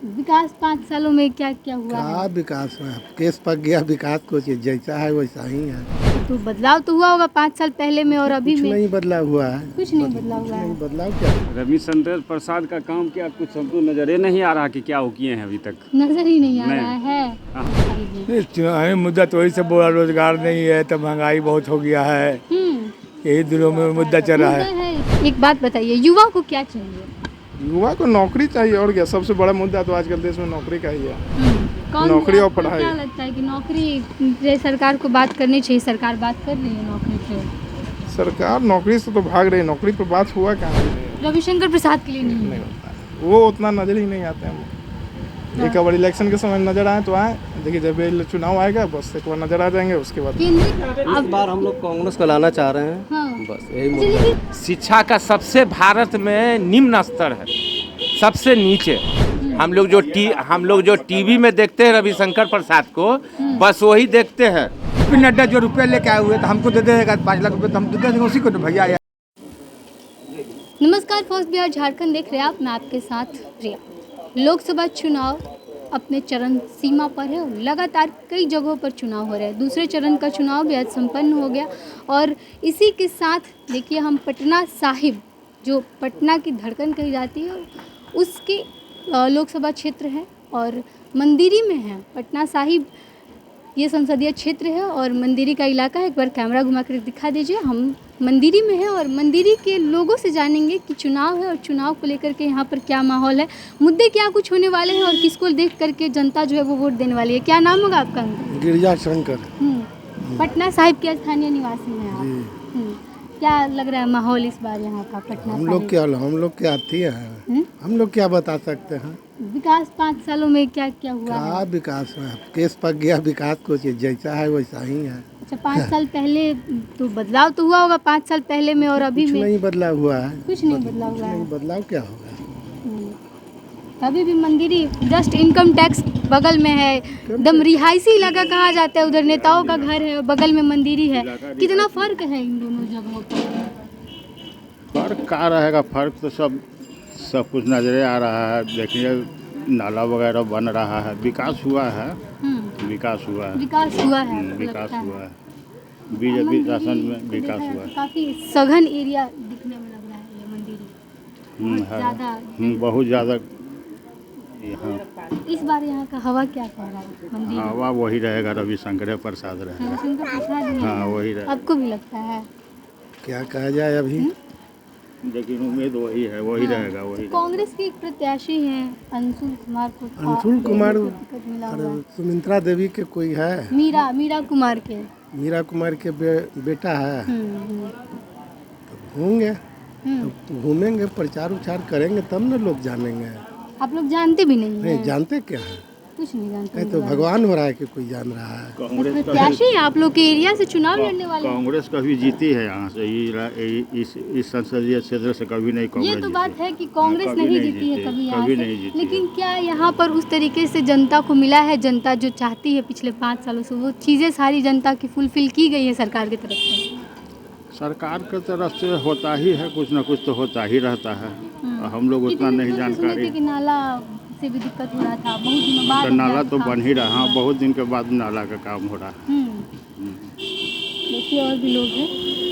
विकास 5 सालों में क्या क्या हुआ क्या है? विकास हुआ? केस पक गया, विकास कुछ जैसा है वैसा ही है। तो बदलाव तो हुआ होगा 5 साल पहले में और अभी कुछ में। नहीं बदला हुआ है। कुछ नहीं बदला हुआ है। बदलाव क्या? रविशंकर प्रसाद का काम क्या कुछ हमको नजर ही नहीं आ रहा कि क्या वो किए हैं अभी तक। नजर ही नहीं आ नहीं। रहा है। नहीं, चुनावी मुद्दा तो वही से बोला, रोजगार नहीं है तो महंगाई बहुत हो गया है, यही दिनों में मुद्दा चल रहा मुद्दा है। है। एक बात बताइए, युवा को क्या चाहिए? युवा को नौकरी चाहिए और क्या। सबसे बड़ा मुद्दा तो आजकल देश में नौकरी का ही है। कौन नौकरी और आपको पढ़ाई। क्या लगता है कि नौकरी पे सरकार को बात करनी चाहिए? सरकार बात कर रही है नौकरी पे। सरकार नौकरी से तो भाग रही है, नौकरी पर बात हुआ कहाँ है? रविशंकर प्रसाद के लिए नहीं नहीं है। होता है। वो उतना नजर ही नहीं आते हैं। एक बार इलेक्शन के समय नजर आए तो आए, देखिए जब ये चुनाव आएगा बस एक बार नजर आ जाएंगे, उसके बाद केंद्रीय इस बार हम लोग कांग्रेस को लाना चाह रहे हैं। हाँ। बस यही मुद्दा है। शिक्षा का सबसे भारत में निम्न स्तर है, सबसे नीचे। हम लोग जो टीवी में देखते हैं रविशंकर प्रसाद को, बस वही देखते हैं। नड्डा जो रुपये लेके आए हुए तो हमको दे देगा 5 लाख रुपये, तो हम दे देंगे उसी को तो भैया। नमस्कार, फर्स्ट बिहार झारखंड देख रहे हैं आप। मैं आपके साथ रिया। लोकसभा चुनाव अपने चरण सीमा पर है और लगातार कई जगहों पर चुनाव हो रहे हैं। दूसरे चरण का चुनाव भी आज संपन्न हो गया और इसी के साथ देखिए हम पटना साहिब, जो पटना की धड़कन कही जाती है, उसके लोकसभा क्षेत्र है और मंदिरी में है। पटना साहिब ये संसदीय क्षेत्र है और मंदिरी का इलाका है। एक बार कैमरा घुमा कर दिखा दीजिए। हम मंदिरी में है और मंदिरी के लोगों से जानेंगे कि चुनाव है और चुनाव को लेकर के यहाँ पर क्या माहौल है, मुद्दे क्या कुछ होने वाले हैं और किसको देख करके जनता जो है वो वोट देने वाली है। क्या नाम होगा आपका? गिरिजा शंकर। पटना साहिब के स्थानीय निवासी हैं आप। क्या लग रहा है माहौल इस बार यहाँ का पटना हम साहिब? लोग क्या आती हैं, हम लोग क्या बता सकते हैं? विकास 5 सालों में क्या क्या हुआ क्या है? विकास हुआ? केस पक गया, विकास कुछ जैसा है वैसा ही है। अच्छा, 5 साल पहले तो बदलाव तो हुआ होगा 5 साल पहले में और अभी कुछ में। नहीं बदला हुआ है। कुछ नहीं बदला हुआ है। बदलाव क्या होगा? अभी भी मंदिरी जस्ट इनकम टैक्स बगल में है, एकदम रिहायशी इलाका कहा जाता है। उधर नेताओं का घर है और बगल में मंदिरी है। कितना फर्क है इन दोनों जगहों पर? फर्क क्या रहेगा? फर्क तो सब कुछ नजरे आ रहा है। देखिए नाला वगैरह बन रहा है, विकास हुआ है। विकास हुआ है। विकास हुआ है। विकास हुआ है। बीजेपी शासन में विकास हुआ है। काफी सघन एरिया दिखने में लग रहा है ये मंदिरी। बहुत ज्यादा। बहुत ज़्यादा। यहाँ इस बार यहाँ का हवा क्या कह रहा है? मंदिर हवा वही रहेगा, रविशंकर प्रसाद रहेगा। रविशंकर प्रसाद ही है। हाँ वही रहेगा। आपको भी लगता है? क्या कहा जाए अभी? लेकिन उम्मीद वही है, वही रहेगा, वही रहेगा। कांग्रेस के एक प्रत्याशी हैं अंशुल कुमार को। अंशुल कुमार टिकट मिला हुआ है। सुमित्रा देवी के कोई है? मीरा कुमार के। मीरा कुमार के बेटा है। होंगे तो घूमेंगे, प्रचार उचार करेंगे तब न लोग जानेंगे। आप लोग जानते भी नहीं नहीं हैं? जानते क्या है? कुछ नहीं जानते। नहीं तो भगवान हो रहा है कि कोई जान रहा है। कांग्रेस प्रत्याशी हैं आप लोग के एरिया से चुनाव लड़ने वाले हैं। कांग्रेस कभी जीती है यहाँ से, इस संसदीय क्षेत्र से कभी नहीं कांग्रेस ये तो जीती। बात है कि कांग्रेस कभी नहीं नहीं जीती है जीती, कभी यहाँ कभी से। नहीं जीती लेकिन क्या यहाँ पर उस तरीके से जनता को मिला है? जनता जो चाहती है पिछले 5 सालों से वो चीज़ें सारी जनता की फुलफिल की गई है सरकार की तरफ से? सरकार की तरफ से होता ही है, कुछ ना कुछ तो होता ही रहता है। हम लोग उतना कितने नहीं दिनों से सुने थे जानकारी। कि नाला से भी दिक्कत हो रहा था, बहुत दिनों बाद तो नाला तो काम बन ही रहा, हाँ हुआ। बहुत दिन के बाद नाला का काम हो रहा है। देखिए और भी लोग हैं,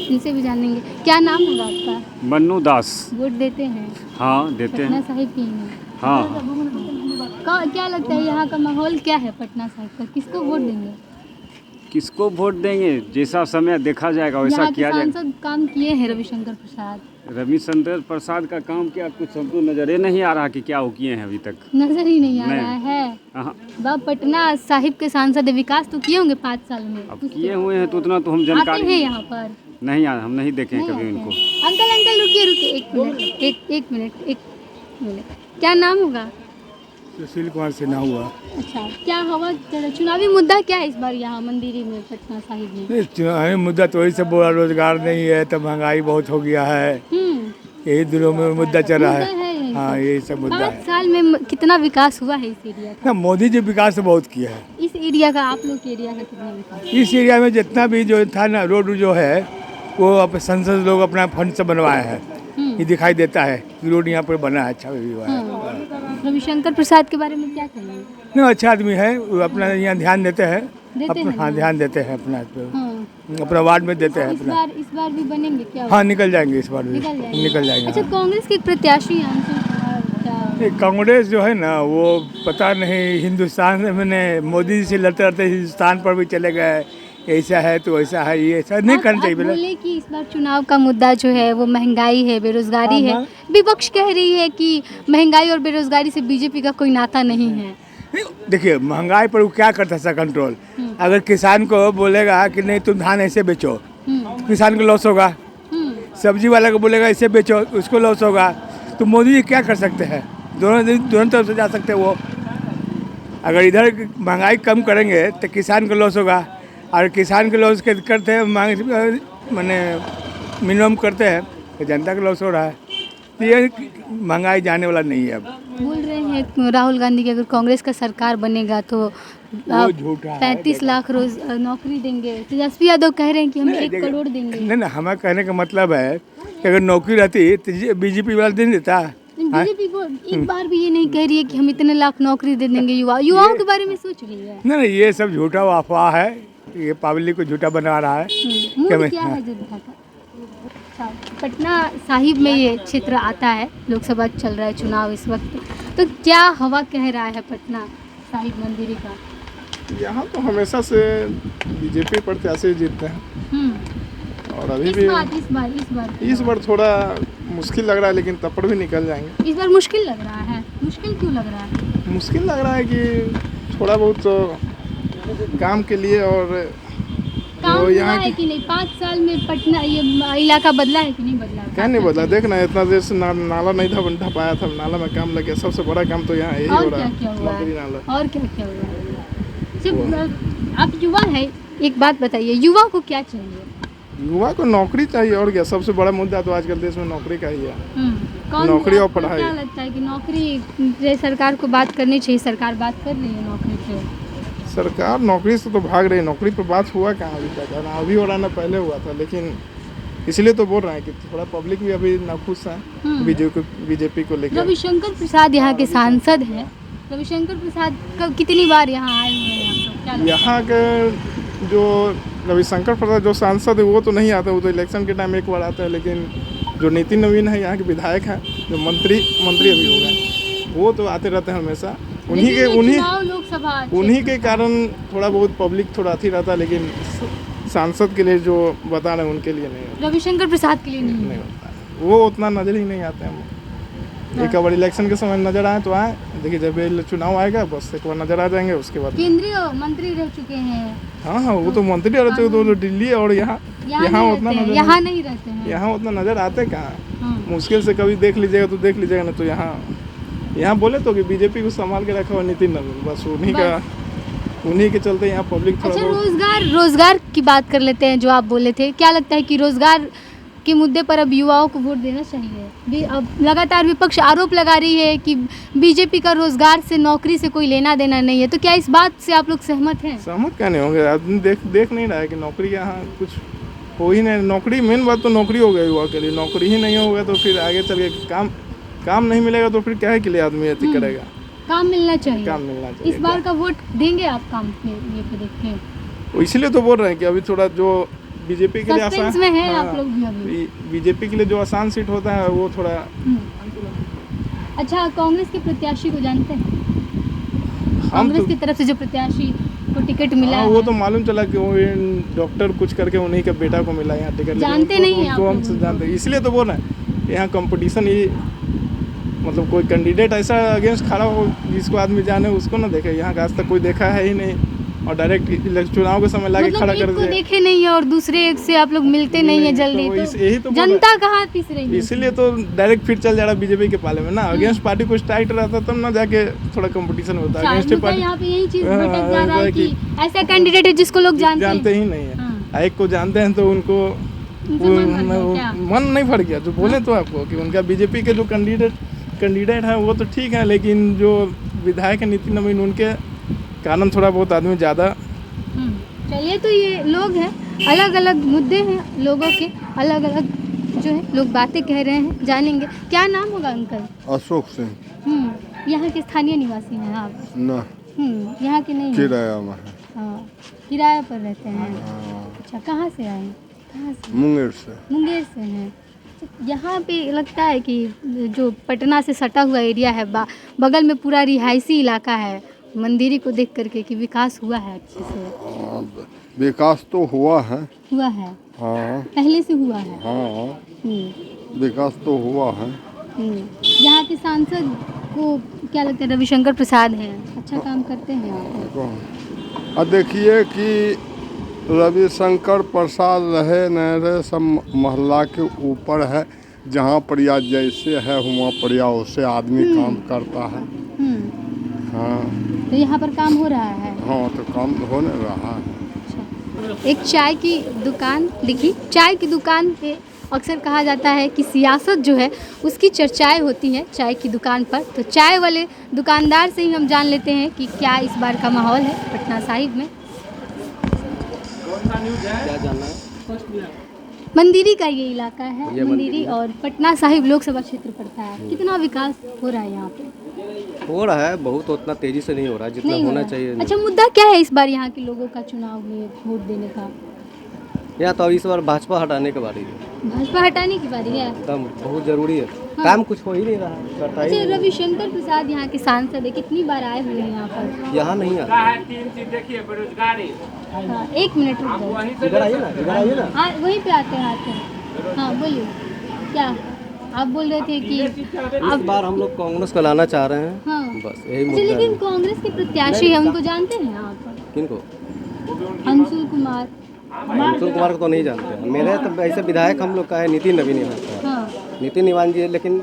इनसे भी जानेंगे। क्या नाम होगा आपका? मन्नू दास। वोट देते हैं? हाँ देते पटना हैं। साहिब की हैं। हाँ क्या लगता है यहाँ का माहौल क्या है पटना साहिब का? किसको वोट देंगे? किसको वोट देंगे? जैसा समय देखा जाएगा वैसा यहाँ के किया जाएगा। सांसद काम किए हैं रविशंकर प्रसाद। रविशंकर प्रसाद का काम क्या कुछ हमको नजर ही नहीं आ रहा कि क्या वो किए हैं अभी तक। नजर ही नहीं आ नहीं। रहा है। हाँ, वह पटना साहिब के सांसद है, विकास तो किए होंगे 5 साल में। अब किए हुए हैं तो उतना तो हम आते जानकारी हैं यहाँ पर? नहीं हम नहीं देखे हैं नहीं कभी आते उनको। हैं। अंकल रुकिए एक मिनट। क्या नाम होगा? सुशील कुमार से ना हुआ। अच्छा, क्या हवा चुनावी मुद्दा क्या है इस बार यहाँ मंदिरी में पटना साहिब में? चुनावी मुद्दा तो वही से बोला, रोजगार नहीं है तो महंगाई बहुत हो गया है, यही दिनों में मुद्दा चल रहा मुद्दा है। यही हाँ सब। यही सब मुद्दा 5 है। साल में कितना विकास हुआ है इस एरिया का? ना मोदी जी विकास बहुत किया है। इस एरिया का, आप लोग के एरिया का कितना विकास? इस एरिया में जितना भी जो था ना रोड जो है वो संसद लोग अपना फंड से बनवाए हैं। ये दिखाई देता है। रोड यहाँ पर बना है, अच्छा भी हुआ है। रविशंकर प्रसाद के बारे में क्या कहेंगे? नहीं, अच्छा आदमी है, वो अपना यहाँ ध्यान देते हैं। हाँ, ध्यान देते हैं अपना अपना वार्ड में देते हैं अपना। इस बार भी बनेंगे क्या? हाँ, निकल जाएंगे इस बार भी, निकल जाएंगे। अच्छा, कांग्रेस के एक प्रत्याशी हैं, ये कांग्रेस जो है ना, वो पता नहीं हिंदुस्तान में मैंने मोदी जी से लड़ते लड़ते हिंदुस्तान पर भी चले गए। ऐसा है तो ऐसा है, ये ऐसा नहीं करना चाहिए। बोले कि इस बार चुनाव का मुद्दा जो है वो महंगाई है, बेरोजगारी है। विपक्ष कह रही है कि महंगाई और बेरोजगारी से बीजेपी का कोई नाता नहीं है। देखिए, महंगाई पर वो क्या करता है कंट्रोल। अगर किसान को बोलेगा कि नहीं तुम धान ऐसे बेचो, किसान को लॉस होगा। सब्जी वाला को बोलेगा ऐसे बेचो, उसको लॉस होगा। तो मोदी जी क्या कर सकते हैं? दोनों तरफ से जा सकते हैं वो। अगर इधर महंगाई कम करेंगे तो किसान को लॉस होगा, और किसान के लॉस करते हैं मैंने मिनिमम करते हैं तो जनता का लॉस हो रहा है। तो ये महंगाई जाने वाला नहीं है। अब बोल रहे हैं राहुल गांधी की अगर कांग्रेस का सरकार बनेगा तो 35 लाख रोज नौकरी देंगे। तेजस्वी यादव कह रहे हैं कि हम 1 करोड़ देंगे। नहीं, हमारा कहने का मतलब है कि अगर नौकरी रहती तो बीजेपी वाला दिन देता। बीजेपी को एक बार भी ये नहीं कह रही है कि हम इतने लाख नौकरी दे देंगे। युवाओं के बारे में सोच रही है। नहीं, ये सब झूठा अफवाह है। ये पब्लिक को झूठा बना रहा है। क्या है जनता का? अच्छा, पटना साहिब में ये क्षेत्र आता है, लोकसभा चल रहा है चुनाव इस वक्त, तो क्या हवा कह रहा है पटना साहिब मंदिर का? यहाँ तो हमेशा से बीजेपी प्रत्याशी जीतते हैं, और अभी भी इस बार थोड़ा मुश्किल लग रहा है, लेकिन तब पर भी निकल जाएंगे। इस बार मुश्किल लग रहा है? मुश्किल क्यों लग रहा है? मुश्किल लग रहा है कि थोड़ा बहुत तो काम के लिए, और काम हुआ है कि नहीं? 5 साल में पटना ये इलाका बदला है कि नहीं बदला? क्या नहीं बदला? देखना, इतना देर से नाला नहीं ढपाया था, नाला में काम लग गया। सबसे बड़ा काम तो यहाँ यही हो रहा है, नौकरी नाला। और क्या क्या हुआ? आप युवा है, एक बात बताइए, युवा को क्या चाहिए? युवा को नौकरी चाहिए, और क्या। सबसे बड़ा मुद्दा तो आजकल देश में नौकरी का ही है। नौकरी और पढ़ाई। क्या लगता है कि नौकरी सरकार को बात करनी चाहिए? सरकार बात कर रही है नौकरी पे? सरकार नौकरी से तो भाग रही है। नौकरी पर बात हुआ कहाँ अभी तक? ना अभी हो रहा, ना पहले हुआ था। लेकिन इसलिए तो बोल रहे हैं कि थोड़ा पब्लिक भी अभी नाखुश है बीजेपी को लेकर। रविशंकर प्रसाद यहाँ के सांसद हैं। रविशंकर प्रसाद कितनी बार यहाँ आए हुए हैं? यहाँ के जो रविशंकर प्रसाद जो सांसद है वो तो नहीं आता, वो तो इलेक्शन के टाइम एक बार आता है। लेकिन जो नितिन नवीन है यहाँ के विधायक हैं, जो मंत्री अभी हो गए, वो तो आते रहते हैं हमेशा। उन्हीं के कारण थोड़ा बहुत पब्लिक थोड़ा अथी रहता है, लेकिन सांसद के लिए जो बता रहे हैं उनके लिए नहीं। रविशंकर प्रसाद के लिए नहीं होता है, वो उतना नजर ही नहीं आते हैं। एक बार इलेक्शन के समय नजर आए तो आए, देखिए जब चुनाव आएगा बस एक बार नजर आ जाएंगे, उसके बाद केंद्रीय मंत्री रह चुके हैं। हाँ, वो तो मंत्री रह चुके, तो दिल्ली और यहाँ उतना यहाँ नहीं रहते हैं। यहाँ उतना नजर आते कहाँ? मुश्किल से कभी देख लीजिएगा तो देख लीजिएगा, नहीं तो यहाँ बोले तो कि बीजेपी को संभाल के रखा हुआ नितिन नवीन, बस उन्हीं के चलते यहाँ पब्लिक थोड़ा। अच्छा, रोजगार की बात कर लेते हैं, जो आप बोले थे। क्या लगता है कि रोजगार के मुद्दे पर अब युवाओं को वोट देना चाहिए? अब लगातार विपक्ष आरोप लगा रही है कि बीजेपी का रोजगार से, नौकरी से कोई लेना देना नहीं है, तो क्या इस बात से आप लोग सहमत हैं? सहमत क्या नहीं होंगे? आदमी देख नहीं रहा है कि नौकरी यहाँ कुछ हो ही नहीं। नौकरी, मेन बात तो नौकरी हो गई युवा के लिए। नौकरी ही नहीं होगा तो फिर आगे चल के काम नहीं मिलेगा तो फिर क्या है के लिए आदमी अति करेगा? काम मिलना चाहिए। काम मिलना चाहिए। इस बार का वोट देंगे आप काम पे ये पे देख के? इसीलिए तो बोल रहे हैं कि अभी थोड़ा जो बीजेपी के लिए आसान में है, आप लोग भी अभी बीजेपी के लिए जो आसान सीट होता है वो थोड़ा। अच्छा, कांग्रेस के प्रत्याशी को जानते हैं? कांग्रेस की तरफ से जो प्रत्याशी को टिकट मिला है, वो तो मालूम चला कि वो डॉक्टर कुछ करके उन्हीं के बेटा को मिला यहाँ टिकट। जानते नहीं हैं? हम जानते, इसलिए तो बोल रहे हैं यहाँ कंपटीशन ही, मतलब कोई कैंडिडेट ऐसा अगेंस्ट खड़ा हो जिसको आदमी जाने, उसको ना देखे। यहाँ का आज तक कोई देखा है ही नहीं, और डायरेक्ट चुनाव के समय लाके खड़ा कर दिया। देखे नहीं है और दूसरे एक से आप लोग मिलते नहीं है जल्दी, यही तो जनता कहाँ पिस रही है? इसीलिए तो डायरेक्ट फिर चल जा रहा बीजेपी के पाले में ना। अगेंस्ट पार्टी कुछ टाइट रहता तब ना जाके थोड़ा कंपटीशन होता है। अगेंस्ट पार्टी यहाँ पे यही चीज भटक जा रहा है कि ऐसा कैंडिडेट है जिसको लोग जानते ही नहीं है। एक को जानते हैं तो उनको मन नहीं फट गया। जो बोले तो आपको कि उनका बीजेपी के जो कैंडिडेट है वो तो ठीक है, लेकिन जो विधायक है नितिन नवीन, उनके कारण थोड़ा बहुत आदमी ज़्यादा। चलिए, तो ये लोग हैं, अलग अलग मुद्दे हैं लोगों के, अलग अलग जो है लोग बातें कह रहे हैं, जानेंगे। क्या नाम होगा अंकल? अशोक सिंह। यहाँ के स्थानीय निवासी हैं आप? ना, यहाँ के नहीं हैं? किराया में है। हाँ, किराए पर रहते हैं। हाँ, अच्छा, कहाँ से आए हैं? कहाँ से? मुंगेर से। मुंगेर से हैं। यहाँ पे लगता है कि जो पटना से सटा हुआ एरिया है, बगल में पूरा रिहायशी इलाका है, मंदिरी को देख करके कि विकास हुआ है अच्छे से? हाँ, विकास तो हुआ है। हुआ है? हाँ, पहले से हुआ है? हाँ, विकास तो हुआ है। यहाँ के सांसद को क्या लगता है? रविशंकर प्रसाद हैं, अच्छा काम करते हैं यहाँ पे? अब देखिए कि रविशंकर प्रसाद रहे न रहे सब मोहल्ला के ऊपर है। जहाँ पर या जैसे है वहाँ पर या उससे आदमी काम करता है। हाँ, तो यहाँ पर काम हो रहा है? हाँ, तो काम होने रहा है। एक चाय की दुकान दिखी। चाय की दुकान पे अक्सर कहा जाता है कि सियासत जो है उसकी चर्चाएं होती हैं चाय की दुकान पर। तो चाय वाले दुकानदार से ही हम जान लेते हैं कि क्या इस बार का माहौल है पटना साहिब में। क्या जानना है? मंदिरी का ये इलाका है, मंदिरी और पटना साहिब लोकसभा क्षेत्र पड़ता है। कितना विकास हो रहा है यहाँ पे? हो रहा है, बहुत उतना तेजी से नहीं हो रहा है जितना नहीं हो होना रहा। चाहिए। अच्छा, मुद्दा क्या है इस बार यहाँ के लोगों का चुनाव में वोट देने का? यहाँ तो इस बार भाजपा हटाने के बारे में भाजपा हटाने की बारी है? एकदम बहुत जरूरी है। काम कुछ हो ही नहीं रहा है, करता ही अच्छा, नहीं। रविशंकर प्रसाद यहाँ के सांसद है, कितनी बार आए हुए हैं यहाँ पर? यहाँ नहीं आता। देखिए बेरोजगारी। हाँ, 1 मिनट रुक जाओ। इधर आइए ना, इधर आइए ना। हाँ, वहीं पे आते हैं। हाँ, बोलिए क्या आप बोल रहे थे कि इस बार हम लोग कांग्रेस को लाना चाह रहे हैं। हाँ। बस यही अच्छा, मुद्दा लेकिन है। कांग्रेस के प्रत्याशी हैं, उनको जानते हैं आप? किनको? अंशुल कुमार। अंशुल कुमार को तो नहीं जानते हैं। मेरे तो ऐसे विधायक हम लोग का है नितिन नवीन यहाँ का। हाँ, नितिन निवान जी है, लेकिन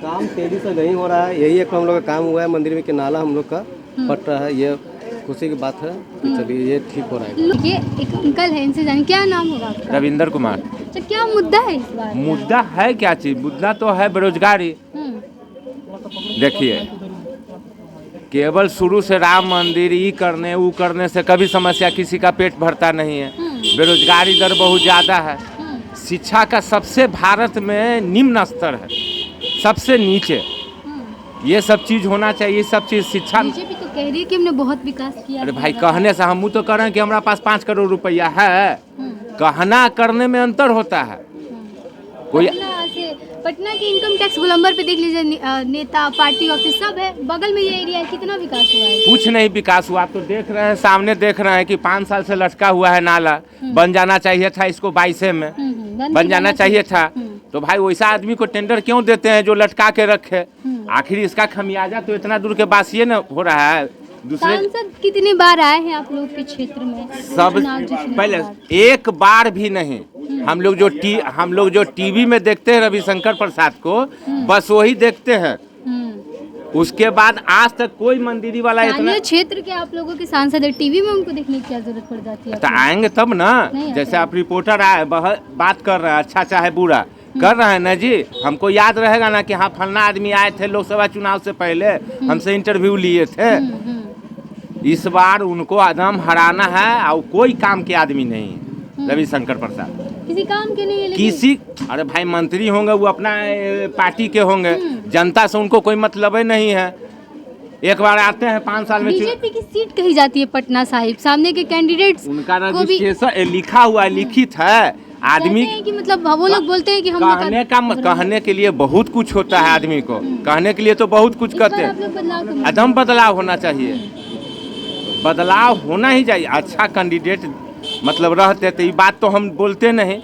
काम तेजी से नहीं हो रहा है। यही एक हम लोग का काम हुआ है, मंदिर में के नाला हम लोग का पट रहा है। ये खुशी की बात है। तो चलिए ये ठीक हो रहा है। ये एक अंकल है, इनसे जानिए क्या नाम होगा आपका? रविंदर कुमार। अच्छा, क्या मुद्दा है इस बार? मुद्दा है क्या चीज? मुद्दा तो है बेरोजगारी। देखिए, केवल शुरू से राम मंदिर ई करने वो करने से कभी समस्या किसी का पेट भरता नहीं है। बेरोजगारी दर बहुत ज़्यादा है। शिक्षा का सबसे भारत में निम्न स्तर है, सबसे नीचे। ये सब चीज़ होना चाहिए, सब चीज़ शिक्षा। बीजेपी तो कह रही है कि हमने बहुत विकास किया। अरे भाई, कहने से हम तो कह रहे हैं कि हमारा पास 5 करोड़ रुपया है। कहना करने में अंतर होता है। कोई पटना के इनकम टैक्स गोलंबर पे देख लीजिए, नेता पार्टी ऑफिस सब है, बगल में ये एरिया है, कितना विकास हुआ है? कुछ नहीं विकास हुआ। आप तो देख रहे हैं, सामने देख रहे हैं कि 5 साल से लटका हुआ है नाला। बन जाना चाहिए था इसको 22 में, बन जाना चाहिए था। तो भाई वैसा आदमी को टेंडर क्यों देते हैं जो लटका के रखे? आखिर इसका खमियाजा तो इतना दूर के बास ये न हो रहा है। दूसरे सांसद कितनी बार आए हैं आप लोग के क्षेत्र में? सब पहले एक बार भी नहीं। हम लोग जो टीवी में देखते हैं रविशंकर प्रसाद को, बस वही देखते हैं। उसके बाद आज तक कोई मंदिरी वाला इतना क्षेत्र के आप लोगों के सांसद है, टीवी में उनको देखने की क्या जरूरत पड़ जाती है? तो आएंगे तब ना। जैसे आप रिपोर्टर आए बात कर रहे हैं, अच्छा चाहे बुरा कर रहे हैं ना जी। हमको याद रहेगा ना कि हाँ फलना आदमी आए थे लोकसभा चुनाव से पहले, हमसे इंटरव्यू लिए थे। इस बार उनको एकदम हराना है। और कोई काम के आदमी नहीं है रविशंकर प्रसाद, किसी काम के नहीं है। किसी अरे भाई मंत्री होंगे वो अपना पार्टी के होंगे, जनता से उनको कोई मतलब ही नहीं है। एक बार आते हैं 5 साल में। बीजेपी की सीट कही जाती है पटना साहिब, सामने के कैंडिडेट्स उनका रजिस्ट्रेशन लिखा हुआ लिखित है। आदमी कि मतलब वो लोग बोलते हैं कि हम कहने के लिए बहुत कुछ होता है। आदमी को कहने के लिए तो बहुत कुछ कहते हैं। एकदम बदलाव होना चाहिए, बदलाव होना ही चाहिए। अच्छा कैंडिडेट मतलब रहते तो ये बात तो हम बोलते नहीं।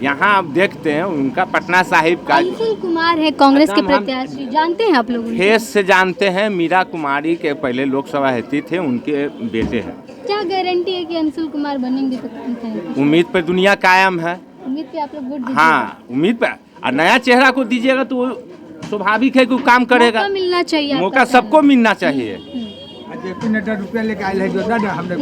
यहाँ आप देखते हैं उनका पटना साहिब का अंशुल कुमार है कांग्रेस के प्रत्याशी, जानते हैं आप लोग? फेस से जानते हैं। मीरा कुमारी के पहले लोकसभा हेतु थे, उनके बेटे हैं। क्या गारंटी है कि अंशुल कुमार बनेंगे? तो उम्मीद पे दुनिया कायम है। उम्मीद पे आप लोग वोट दीजिए। हाँ, उम्मीद पे। और नया चेहरा को दीजिएगा तो स्वाभाविक है कि काम करेगा। मौका मिलना चाहिए, मौका सबको मिलना चाहिए। जेपी नड्डा रुपया लेके आए जो हमने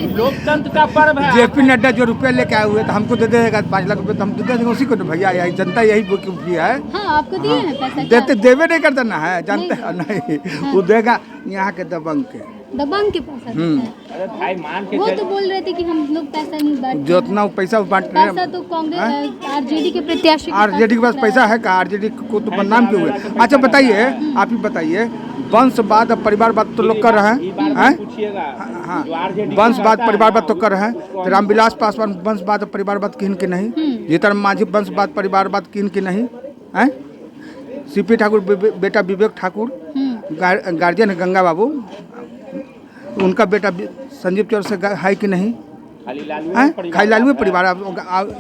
लोकतंत्र का पर्व है। जेपी नड्डा जो रुपया लेके आए हुए तो हमको दे देगा 5 लाख रुपए, तो हम दे देंगे उसी को। तो भैया यही जनता यही किया है। हाँ, आपको दिए हैं पैसा? देते देवे नहीं करता ना है, जानते हैं नहीं। वो देगा यहाँ के दबंग के। दबंग के पैसा देता है। वो तो बोल रहे थे कि हम लोग पैसा नहीं बांटते। जो उतना पैसा बांट रहे पैसा तो कांग्रेस आरजेडी के प्रत्याशी आरजेडी के पास पैसा है का? आरजेडी को तो बदनाम क्यों हुए? अच्छा बताइए, आप ही बताइए, वंशवाद और परिवारवाद तो लोग कर रहे हैं, हाँ, वंशवाद परिवारवाद तो कर रहे हैं। तो रामविलास पासवान वंशवाद और परिवारवाद किन के नहीं? जीतन मांझी वंशवाद परिवारवाद किन के नहीं है? सीपी ठाकुर बेटा विवेक ठाकुर गार्जियन है गंगा बाबू, उनका बेटा संजीव चौर से है कि नहीं? खाली लालू परिवार,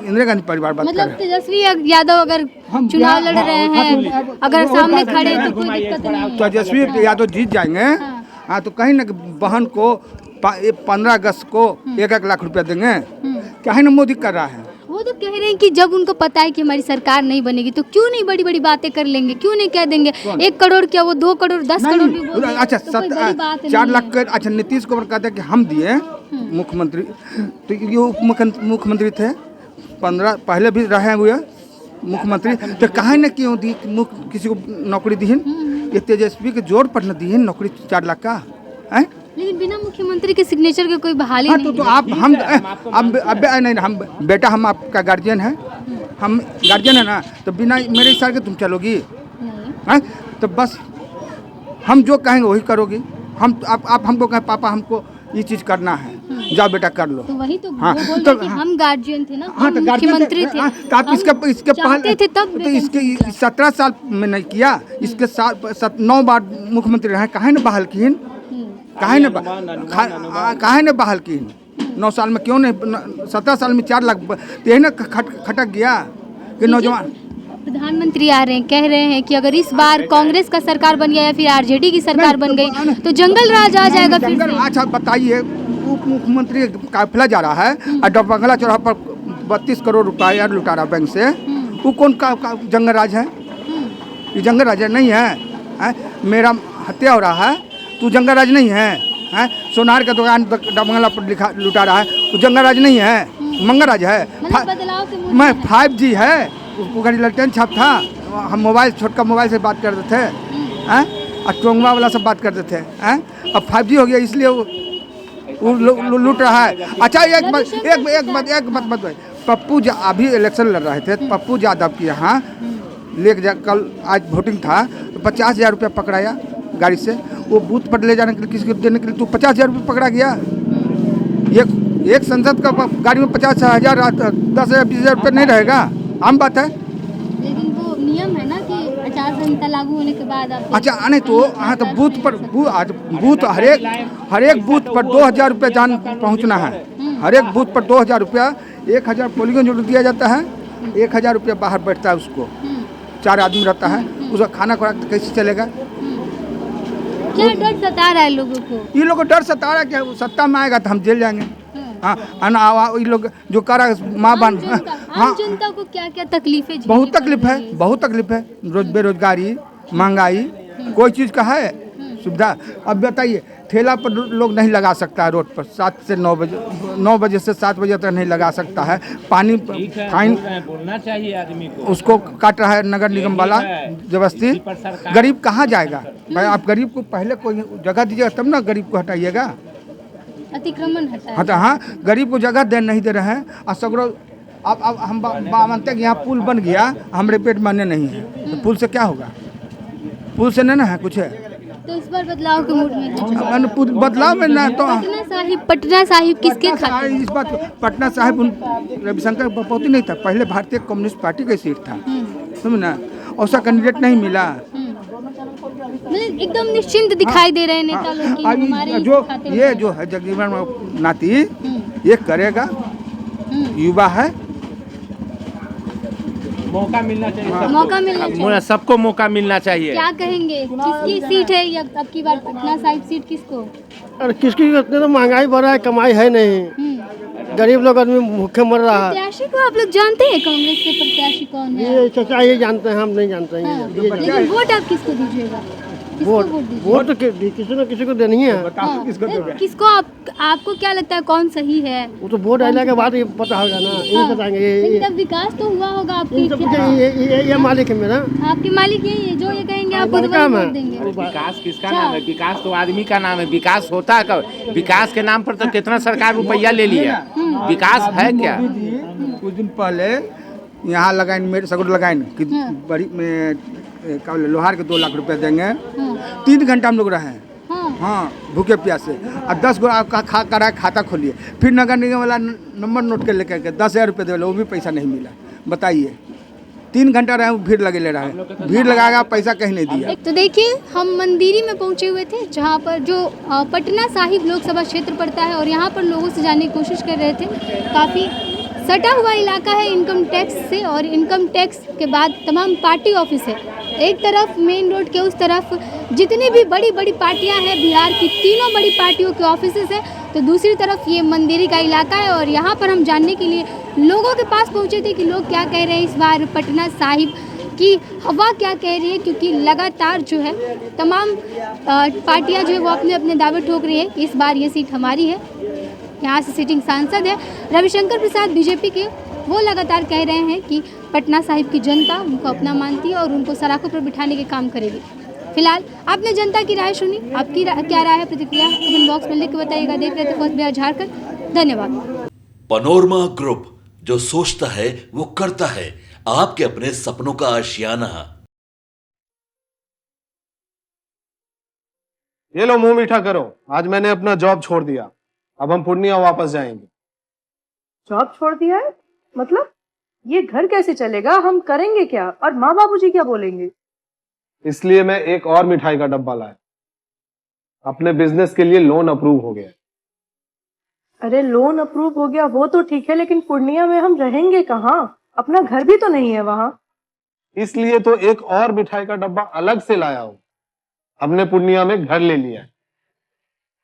इंदिरा गांधी परिवार बात कर मतलब रहे हैं। तेजस्वी यादव अगर चुनाव लड़ रहे हैं, अगर सामने खड़े तो कोई दिक्कत नहीं है। तेजस्वी यादव जीत जाएंगे, हाँ, तो कहीं ना बहन को 15 अगस्त को 1-1 लाख रुपया देंगे, क्या है ना मोदी कर रहा है। वो तो कह रहे हैं कि जब उनको पता है कि हमारी सरकार नहीं बनेगी तो क्यों नहीं बड़ी बड़ी बातें कर लेंगे, क्यों नहीं कह देंगे 1 करोड़ क्या वो 2 करोड़ 10 करोड़ भी बोल देंगे, अच्छा तो कोई बड़ी बात 4 नहीं लाख है। का। अच्छा नीतीश कुमार कहते हैं कि हम दिए मुख्यमंत्री, तो ये उप मुख्यमंत्री थे 15 पहले भी रहे हुए मुख्यमंत्री, तो कहे न क्यों दी किसी को नौकरी दी? ये तेजस्वी के जोर पर न दी है नौकरी 4 लाख का है। लेकिन बिना मुख्यमंत्री के सिग्नेचर के कोई बहाली हाँ, नहीं तो आप हम अब नहीं, हम बेटा हम आपका गार्जियन है, हम गार्जियन है ना, तो बिना मेरे इशारे के तुम चलोगी? हैं? तो बस हम जो कहेंगे वही करोगी। हम आप हमको कहें पापा हमको ये चीज़ करना है, जाओ बेटा कर लो। तो वही तो हाँ, वो बोल तो रहे कि हम गार्जियन थे ना, हाँ, हम तो गार्जियन मुख्यमंत्री थे, हाँ, तो आप इसके चाहते थे तब तो इसके 17 साल में नहीं किया, इसके 9 बार मुख्यमंत्री रहे, काहे न बहाल की? काहे न बहाल की? 9 साल में क्यों नहीं? 17 साल में 4 लाख, तो यही ना खटक गया कि नौजवान। प्रधानमंत्री आ रहे हैं, कह रहे हैं कि अगर इस बार कांग्रेस का सरकार बन गया या फिर आरजेडी की सरकार बन गई तो जंगल राज आ जाएगा फिर से। अच्छा बताइए, उप मुख्यमंत्री काफिला जा रहा है और बंगला चौराहा पर 32 करोड़ रुपया लुटा रहा बैंक से, वो कौन का जंगल राज है? ये जंगल राज नहीं है? मेरा हत्या हो रहा है तो जंगल राज नहीं है? सोनार का दुकान बंगला पर लुटा रहा है, वो जंगल राज नहीं है, मंगल राज है। बदलाव के मूड मैं 5G है, उसको घड़ी ललटेन छाप था, हम मोबाइल छोटका मोबाइल से बात करते थे, और टोंगवा वाला सब बात करते थे, अब 5G हो गया इसलिए वो लूट रहा है। अच्छा एक बात पप्पू अभी इलेक्शन लड़ रहे थे, पप्पू यादव के यहाँ लेके जा, कल आज वोटिंग था तो 50,000 रुपया पकड़ाया गाड़ी से, वो बूथ पर ले जाने के लिए, किसी को देने के लिए, तो 50,000 रुपये पकड़ा गया। एक संसद का गाड़ी में 50,000 10,000 20,000 रुपये नहीं रहेगा, आम बात है। लेकिन वो नियम है ना कि आचार संहिता लागू होने के बाद आप अच्छा नहीं तो हाँ, तो बूथ पर बूथ हर एक बूथ पर 2,000 रुपये जान पहुँचना है। हर एक बूथ पर 2,000 रुपया, 1,000 पोलिंग जो दिया जाता है, 1,000 रुपया बाहर बैठता है उसको, 4 आदमी रहता है, उसका खाना खुराक कैसे चलेगा? क्या डर सता रहा है लोगों को? ये लोग को डर सता रहा है कि सत्ता में आएगा तो हम जेल जाएंगे। हाँ, ये लोग जो कर रहा है माँ बन, आम जनता को क्या क्या तकलीफें झेलनी बहुत तकलीफ है, बेरोजगारी, महंगाई, कोई चीज़ का है सुविधा। अब बताइए, ठेला पर लोग नहीं लगा सकता है रोड पर 7 से 9 बजे, 9 बजे से 7 बजे तक नहीं लगा सकता है। पानी फाइन बोलना चाहिए आदमी को, उसको काट रहा है नगर निगम वाला जबरदस्ती। गरीब कहाँ जाएगा भाई? आप गरीब को पहले कोई जगह दीजिएगा तब ना गरीब को हटाइएगा। अतिक्रमण हटा है। हाँ, गरीब को जगह नहीं दे रहे हैं, और सगरो अब हम मानते हैं कि यहाँ पुल बन गया, हमारे पेट माने नहीं है, तो पुल से क्या होगा? पुल से नहीं ना है कुछ है। तो इस बार बदलाव के मूड में बदलाव में ना तो पटना साहिब किसके खाते? इस बात पटना साहिब रविशंकर बपौती नहीं था, पहले भारतीय कम्युनिस्ट पार्टी का सीट था, समझ ना, ऐसा कैंडिडेट नहीं मिला। मतलब एकदम निश्चिंत दिखाई दे रहे हैं नेता लोग कि हमारे जो ये जो है जगजीवन नाती ये करेगा, युवा है, मौका मिलना चाहिए, मौका मिलना चाहिए, सबको मौका मिलना चाहिए। क्या कहेंगे, किसकी सीट है या अब की बार पटना साहिब सीट किसको? अरे किसकी? तो महंगाई बढ़ रहा है, कमाई है नहीं, गरीब लोग आदमी भूखे मर रहा है। प्रत्याशी को आप लोग जानते हैं? कांग्रेस के प्रत्याशी कौन है? ये चाचा ये जानते हैं, हम नहीं जानते हैं। लेकिन वोट आप किसको दीजिएगा? किसको वोट वोट दीजिए? वोट तो किसी न किसी को देनी है। हाँ, किसको आपको क्या लगता है कौन सही है? वो तो वोट आने के बाद ये पता होगा ना, ये हाँ, बताएंगे। लेकिन तब विकास तो हुआ होगा आपके इन सब ये मालिक है मेरा। आपके मालिक यही है, जो ये कहेंगे आप खुद वही काम है। वोट देंगे। विकास किसका नाम है? विकास तो आदमी का नाम है। विकास होता है कब? विकास के नाम पर तो कितना सरकार रुपया ले लिया। विकास है क्या? कुछ दिन पहले यहाँ लगाइन मेरे सगुर लगाइन कि बड़ी में क्या बोले लोहार के 2 लाख रुपए देंगे। 3 घंटा हम लोग रहे हैं, हाँ भूखे प्यासे, और 10 गो आपका खाता खोलिए, फिर नगर निगम वाला नंबर नोट कर लेकर के 10,000 रुपये दे, वो भी पैसा नहीं मिला। बताइए, 3 घंटा रहे भीड़ लगे ले रहा है, भीड़ लगाएगा पैसा कहीं नहीं दिया। तो देखिए हम मंदिरी में पहुंचे हुए थे, जहां पर जो पटना साहिब लोकसभा क्षेत्र पड़ता है, और यहां पर लोगों से जानने की कोशिश कर रहे थे। काफ़ी सटा हुआ इलाका है इनकम टैक्स से, और इनकम टैक्स के बाद तमाम पार्टी ऑफिस है। एक तरफ मेन रोड के उस तरफ जितनी भी बड़ी बड़ी पार्टियां हैं बिहार की, तीनों बड़ी पार्टियों के ऑफिसेस हैं, तो दूसरी तरफ ये मंदिरी का इलाका है। और यहाँ पर हम जानने के लिए लोगों के पास पहुँचे थे कि लोग क्या कह रहे हैं, इस बार पटना साहिब की हवा क्या कह रही है, क्योंकि लगातार जो है तमाम पार्टियां जो है वो अपने अपने दावे ठोक रही है। इस बार ये सीट हमारी है। यहाँ से सिटिंग सांसद है रविशंकर प्रसाद बीजेपी के, वो लगातार कह रहे हैं कि पटना साहिब की जनता उनको अपना मानती है और उनको सराखों पर बिठाने के काम करेगी। फिलहाल आपने जनता की राय सुनी, आपकी क्या राय है, प्रतिक्रिया कमेंट बॉक्स में लिख के बताइएगा। देख रहे थे फर्स्ट बिहार झारखंड। धन्यवाद। पनोरमा ग्रुप, जो सोचता है वो करता है। आपके अपने सपनों का आशियाना। ये लो मुंह मीठा करो, आज मैंने अपना जॉब छोड़ दिया, अब हम पूर्णिया वापस जाएंगे। जॉब छोड़ दिया है? मतलब ये घर कैसे चलेगा, हम करेंगे क्या, और माँ बाबूजी क्या बोलेंगे? इसलिए मैं एक और मिठाई का डब्बा लाया। अपने बिजनेस के लिए लोन अप्रूव हो गया। अरे लोन अप्रूव हो गया वो तो ठीक है, लेकिन पूर्णिया में हम रहेंगे कहाँ? अपना घर भी तो नहीं है वहाँ। इसलिए तो एक और मिठाई का डब्बा अलग से लाया हूं। हमने पूर्णिया में घर ले लिया है,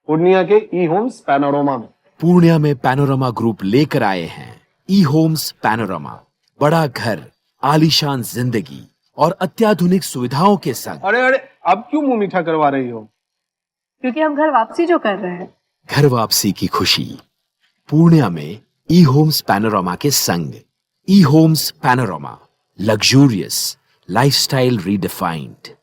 पूर्णिया के ई होम्स पैनोरमा में। पूर्णिया में पैनोरमा ग्रुप लेकर आए हैं ई होम्स पैनोरमा। बड़ा घर, आलीशान जिंदगी और अत्याधुनिक सुविधाओं के संग। अरे अब क्यों मुंह मीठा करवा रही हो? क्योंकि हम घर वापसी जो कर रहे हैं। घर वापसी की खुशी पूर्णिया में ई होम्स पैनोरमा के संग। E homes panorama, luxurious lifestyle redefined.